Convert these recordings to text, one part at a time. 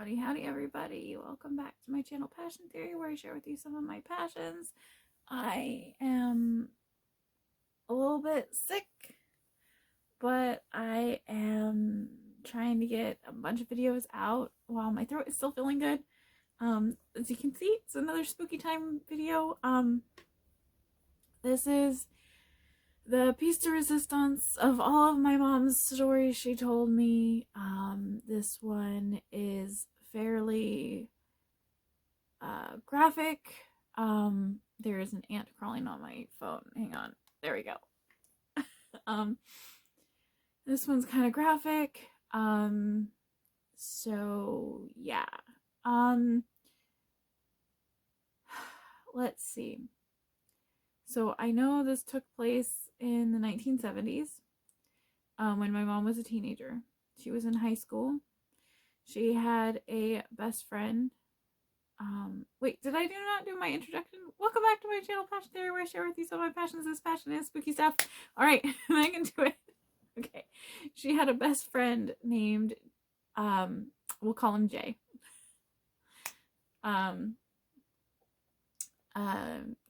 Howdy everybody. Welcome back to my channel Passion Theory, where I share with you some of my passions. I am a little bit sick, but I am trying to get a bunch of videos out while my throat is still feeling good. As you can see, it's another spooky time video. This is the piece de resistance of all of my mom's stories she told me. This one is fairly graphic. There is an ant crawling on my phone. Hang on. There we go. This one's kind of graphic. So yeah. Let's see. So I know this took place in the 1970s, when my mom was a teenager. She was in high school. She had a best friend. Wait, did I not do my introduction? Welcome back to my channel, Passion Theory, where I share with you some of my passions. This passion is spooky stuff. All right, I can do it. Okay. She had a best friend named, we'll call him Jay.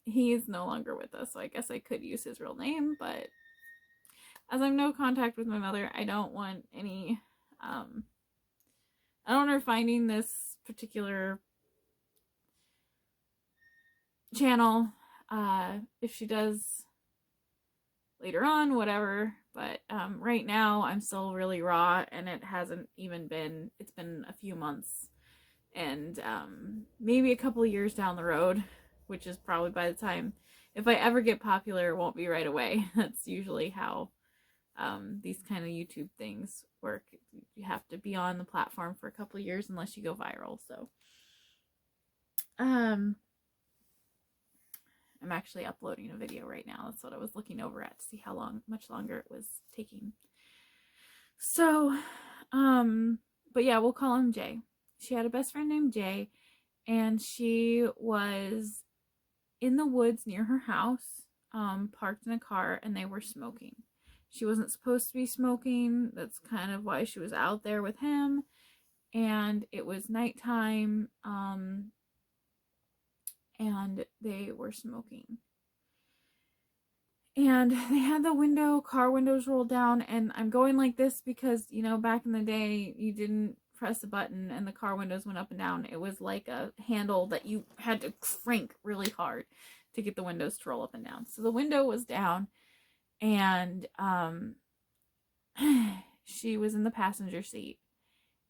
He is no longer with us, so I guess I could use his real name, but as I'm no contact with my mother, I don't want any, I don't want her finding this particular channel. If she does later on, whatever, but right now I'm still really raw, and it hasn't even been, it's been a few months, and maybe a couple of years down the road, which is probably by the time, if I ever get popular, it won't be right away. That's usually how these kind of YouTube things work. You have to be on the platform for a couple of years unless you go viral. So I'm actually uploading a video right now. That's what I was looking over at to see how much longer it was taking. So but yeah, we'll call him Jay. She had a best friend named Jay, and she was in the woods near her house, parked in a car, and they were smoking. She wasn't supposed to be smoking. That's kind of why she was out there with him. And it was nighttime, and they were smoking. And they had the car windows rolled down, and I'm going like this because, you know, back in the day, you didn't press a button and the car windows went up and down. It was like a handle that you had to crank really hard to get the windows to roll up and down. So the window was down, and she was in the passenger seat,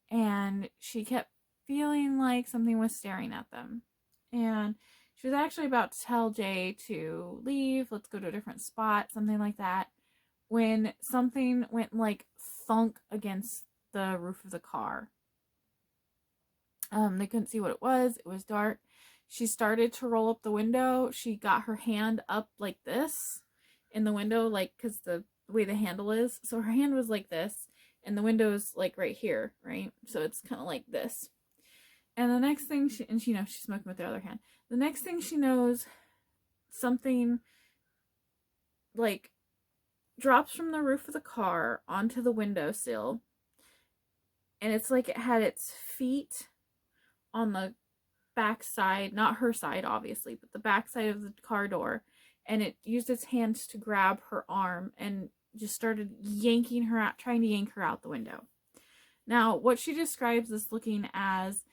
and she kept feeling like something was staring at them. And she was actually about to tell Jay to leave, let's go to a different spot, something like that, when something went like thunk against the roof of the car. They couldn't see what it was. It was dark. She started to roll up the window. She got her hand up like this in the window, like, because the way the handle is. So her hand was like this, and the window's like right here, right? So it's kind of like this. And the next thing she's smoking with the other hand. The next thing she knows, something like drops from the roof of the car onto the windowsill. And it's like it had its feet on the back side, not her side obviously, but the back side of the car door, and it used its hands to grab her arm and just started yanking her out, trying to yank her out the window. Now, what she describes this looking as,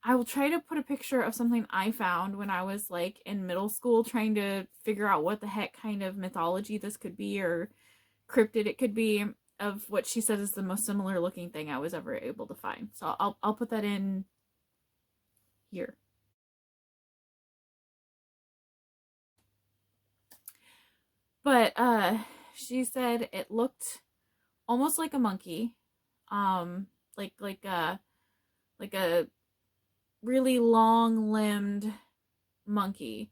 I will try to put a picture of something I found when I was like in middle school trying to figure out what the heck kind of mythology this could be, or cryptid it could be, of what she said is the most similar looking thing I was ever able to find. So I'll put that in here. But she said it looked almost like a monkey, like a really long-limbed monkey,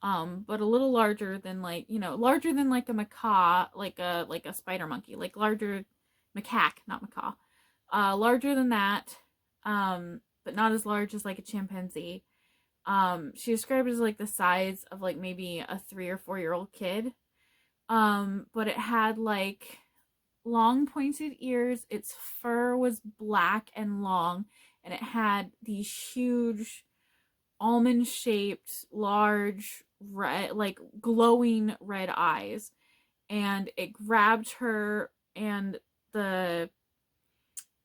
but a little larger than, like, you know, larger than like a macaw, like a spider monkey, like larger, macaque, not macaw, larger than that, but not as large as like a chimpanzee. She described it as like the size of like maybe a 3 or 4-year-old kid. But it had like long pointed ears. Its fur was black and long, and it had these huge almond shaped, large, red, like glowing red eyes. And it grabbed her, and the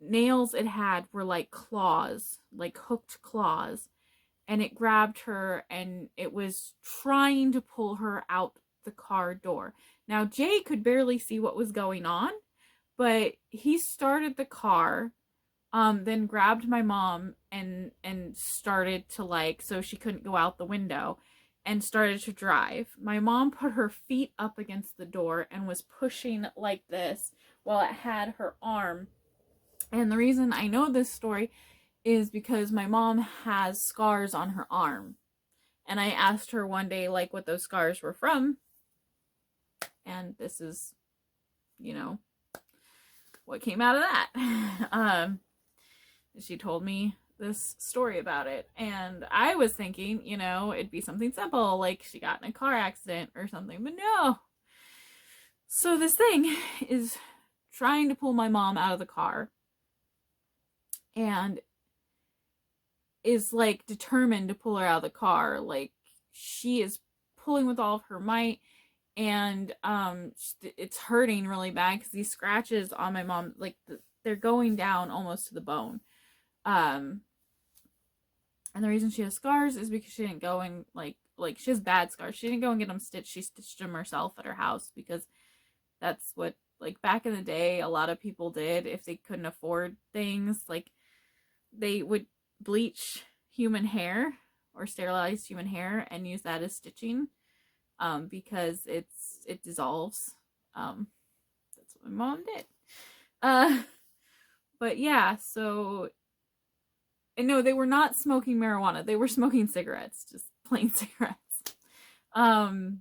nails it had were like claws, like hooked claws. And it grabbed her, and it was trying to pull her out the car door. Now, Jay could barely see what was going on, but he started the car, then grabbed my mom and started to, like, so she couldn't go out the window, and started to drive. My mom put her feet up against the door and was pushing like this while it had her arm. And the reason I know this story is because my mom has scars on her arm. And I asked her one day, like, what those scars were from. And this is, you know, what came out of that. She told me this story about it. And I was thinking, you know, it'd be something simple, like she got in a car accident or something. But no. So this thing is trying to pull my mom out of the car. And is, like, determined to pull her out of the car. Like, she is pulling with all of her might, and it's hurting really bad because these scratches on my mom, like, they're going down almost to the bone. And the reason she has scars is because she didn't go and like she has bad scars. She didn't go and get them stitched. She stitched them herself at her house, because that's what, like, back in the day, a lot of people did. If they couldn't afford things, like, they would bleach human hair or sterilize human hair and use that as stitching, because it dissolves. That's what my mom did. But yeah, so, and no, they were not smoking marijuana. They were smoking cigarettes, just plain cigarettes. So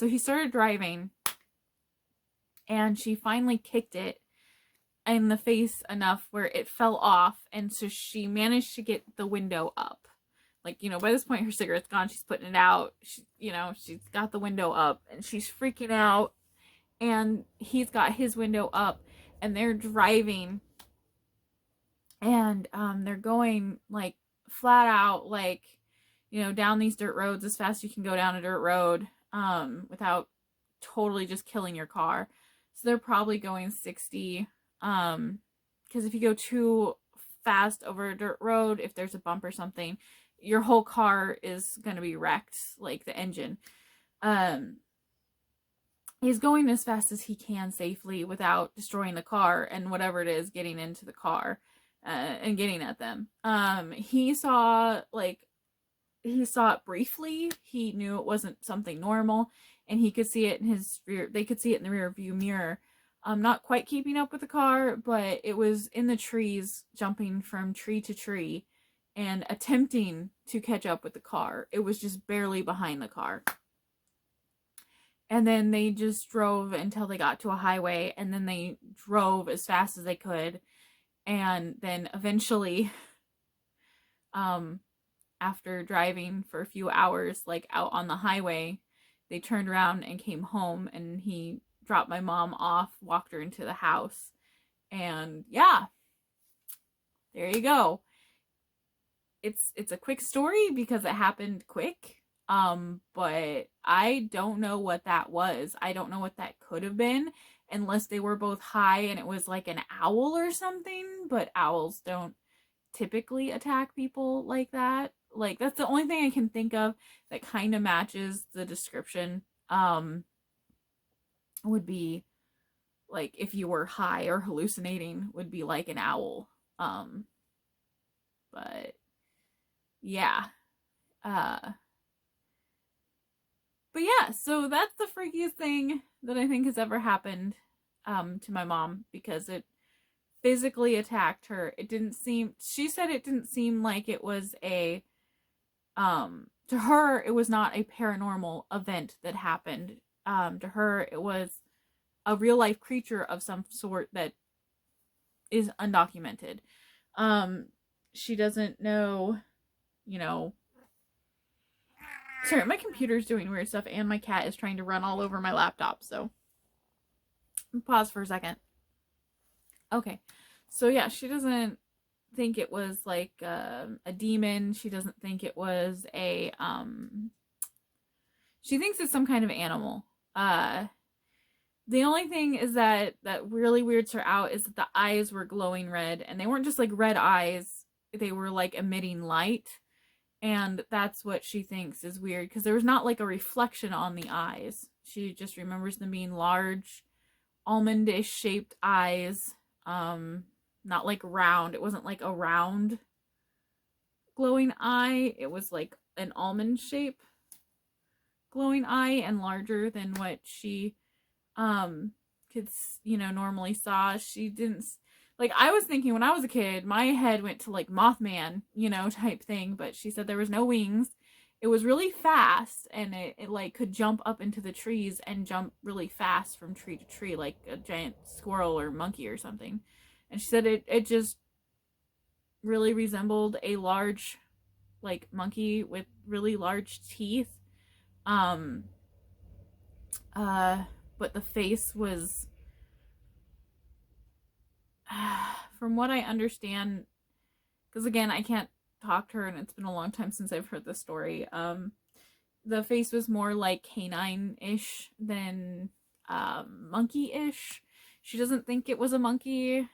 he started driving, and she finally kicked it in the face enough where it fell off, and so she managed to get the window up. Like, you know, by this point her cigarette's gone, she's putting it out, she, you know, she's got the window up, and she's freaking out, and he's got his window up, and they're driving, and they're going, like, flat out, like, you know, down these dirt roads as fast as you can go down a dirt road, without totally just killing your car. So they're probably going 60. Because if you go too fast over a dirt road, if there's a bump or something, your whole car is going to be wrecked, like the engine. He's going as fast as he can safely without destroying the car and whatever it is getting into the car, and getting at them. He saw it briefly. He knew it wasn't something normal, and he could see it in his rear. They could see it in the rear view mirror. Not quite keeping up with the car, but it was in the trees, jumping from tree to tree and attempting to catch up with the car. It was just barely behind the car. And then they just drove until they got to a highway, and then they drove as fast as they could. And then eventually, after driving for a few hours, like, out on the highway, they turned around and came home, and he dropped my mom off, walked her into the house, and yeah, there you go. It's a quick story because it happened quick, but I don't know what that was. I don't know what that could have been, unless they were both high and it was like an owl or something, but owls don't typically attack people like that. Like, that's the only thing I can think of that kind of matches the description. Would be, like, if you were high or hallucinating, would be like an owl. But yeah. But yeah, so that's the freakiest thing that I think has ever happened to my mom, because it physically attacked her. She said it didn't seem like it was to her, it was not a paranormal event that happened. To her, it was a real life creature of some sort that is undocumented. She doesn't know, you know. Sorry, my computer's doing weird stuff, and my cat is trying to run all over my laptop, so pause for a second. Okay, so yeah, she doesn't think it was like a demon. She doesn't think it was a she thinks it's some kind of animal. Uh the only thing is that really weirds her out is that the eyes were glowing red, and they weren't just like red eyes. They were like emitting light, and that's what she thinks is weird because there was not like a reflection on the eyes. She just remembers them being large, almondish shaped eyes. Not like round. It wasn't like a round glowing eye. It was like an almond shape glowing eye and larger than what she could, normally saw. She didn't like, I was thinking when I was a kid, my head went to like Mothman, type thing, but she said there was no wings. It was really fast, and it like could jump up into the trees and jump really fast from tree to tree like a giant squirrel or monkey or something. And she said it just really resembled a large like monkey with really large teeth. Um but the face was from what I understand, because again, I can't talk to her and it's been a long time since I've heard the story. The face was more like canine-ish than monkey-ish. She doesn't think it was a monkey.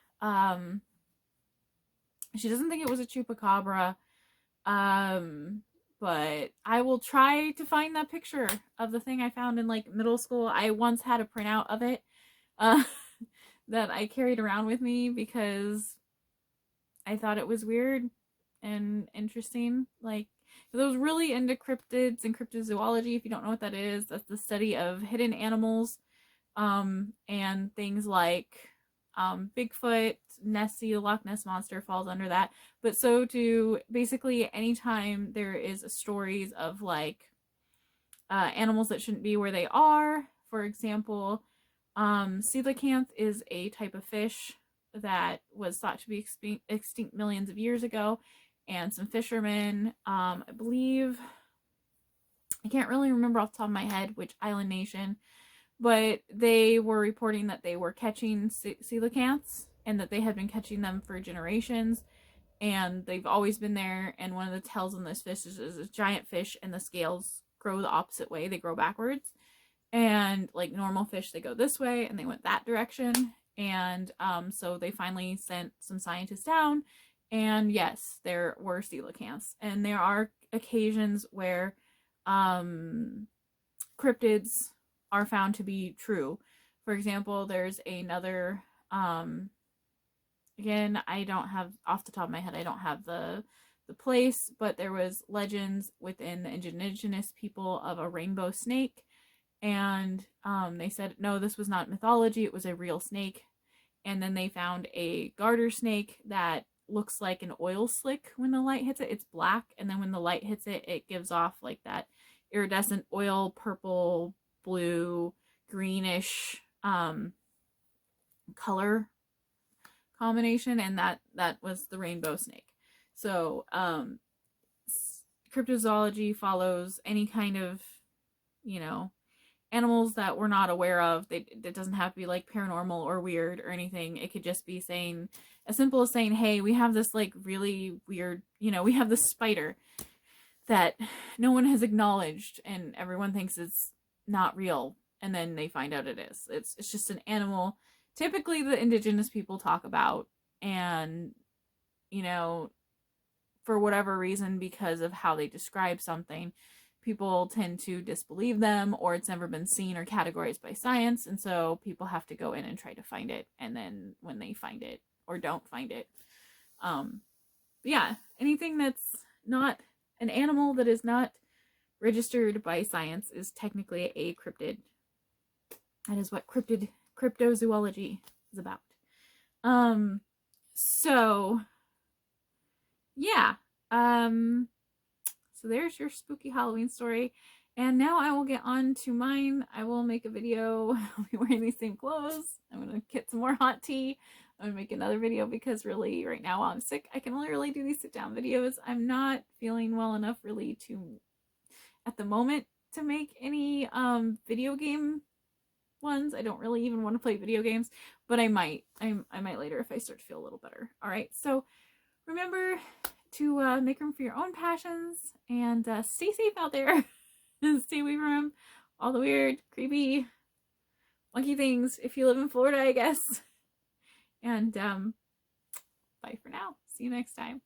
She doesn't think it was a chupacabra. But I will try to find that picture of the thing I found in like middle school. I once had a printout of it that I carried around with me because I thought it was weird and interesting. Like, I was really into cryptids and cryptozoology. If you don't know what that is, that's the study of hidden animals, and things like Bigfoot, Nessie, the Loch Ness Monster falls under that. But so do basically anytime there is stories of like animals that shouldn't be where they are. For example, coelacanth is a type of fish that was thought to be extinct millions of years ago, and some fishermen, I believe, I can't really remember off the top of my head which island nation, but they were reporting that they were catching coelacanths and that they had been catching them for generations, and they've always been there. And one of the tells on this fish is a giant fish, and the scales grow the opposite way. They grow backwards, and like normal fish, they go this way, and they went that direction. And so they finally sent some scientists down, and yes, there were coelacanths. And there are occasions where cryptids are found to be true. For example, there's another again, I don't have off the top of my head, I don't have the place, but there was legends within the indigenous people of a rainbow snake, and they said no, this was not mythology, it was a real snake. And then they found a garter snake that looks like an oil slick when the light hits it. It's black, and then when the light hits it, it gives off like that iridescent oil, purple, blue, greenish color combination, and that was the rainbow snake. So cryptozoology follows any kind of animals that we're not aware of. It doesn't have to be like paranormal or weird or anything. It could just be saying, as simple as saying, hey, we have this like really weird, we have this spider that no one has acknowledged and everyone thinks it's not real, and then they find out it is. It's just an animal typically the indigenous people talk about, and for whatever reason, because of how they describe something, people tend to disbelieve them, or it's never been seen or categorized by science, and so people have to go in and try to find it. And then when they find it or don't find it, yeah, anything that's not an animal that is not registered by science is technically a cryptid. That is what cryptozoology is about. So yeah, so there's your spooky Halloween story. And now I will get on to mine. I will make a video. I'll be wearing these same clothes. I'm going to get some more hot tea. I'm going to make another video because really right now while I'm sick, I can only really do these sit down videos. I'm not feeling well enough really to, at the moment, to make any video game ones. I don't really even want to play video games, but I might. I might later if I start to feel a little better. All right. So remember to make room for your own passions, and stay safe out there. And stay away from all the weird, creepy, funky things if you live in Florida, I guess. And bye for now. See you next time.